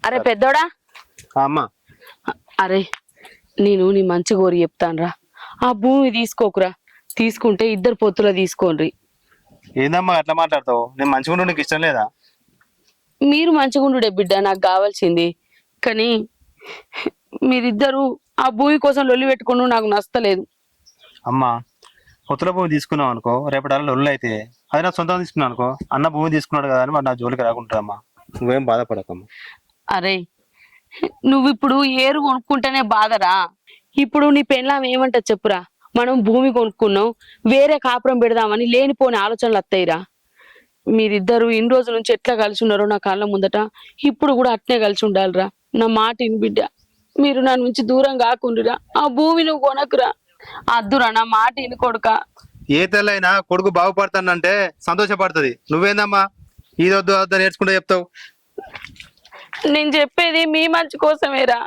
అరే పెద్దోడా, అమ్మా అరే నేను నీ మంచి కోరి చెప్తానురా. ఆ భూమి తీసుకోకురా, తీసుకుంటే ఇద్దరు పొత్తుల తీసుకోండి. ఏందమ్మా అట్లా మాట్లాడతావు? నేను మంచిగా ఉండు నీకు ఇష్టం లేదా? మీరు మంచిగుండుడే బిడ్డ, నాకు కావాల్సింది. కానీ మీరిద్దరు ఆ భూమి కోసం లొల్లి పెట్టుకుని నాకు నచ్చలేదు. అమ్మా కొత్తల భూమి తీసుకున్నావు అనుకో, రేపటి ఒళ్ళు అయితే అది నా సొంతం తీసుకున్నాను అనుకో, అన్న భూమి తీసుకున్నాడు కదా అని మరి నా జోలికి రాకుంటారమ్మా. నువ్వేం బాధపడకమ్మా. అరే నువ్వు ఇప్పుడు ఏరు కొనుక్కుంటేనే బాధరా. ఇప్పుడు నీ పెళ్ళాం ఏమంటా చెప్పురా, మనం భూమి కొనుక్కున్నాం వేరే కాపురం పెడదామని లేనిపోని ఆలోచనలు వస్తాయిరా. మీరిద్దరు ఇన్ని రోజుల నుంచి ఎట్లా కలిసి ఉన్నారో నా కళ్ళ ముందట ఇప్పుడు కూడా అట్నే కలిసి ఉండాలిరా. నా మాట ఇను బిడ్డ, మీరు నా నుంచి దూరం కాకుండురా. ఆ భూమి నువ్వు కొనకురా. అద్దురా, నా మాట ఇను కొడుక. ఏ తెల్లైనా కొడుకు బాగుపడతానంటే సంతోషపడుతుంది. నువ్వేందమ్మా ఇది వద్దు వద్దు నేర్చుకుంటూ చెప్తావు? నేను చెప్పేది మీ మంచి కోసమేరా.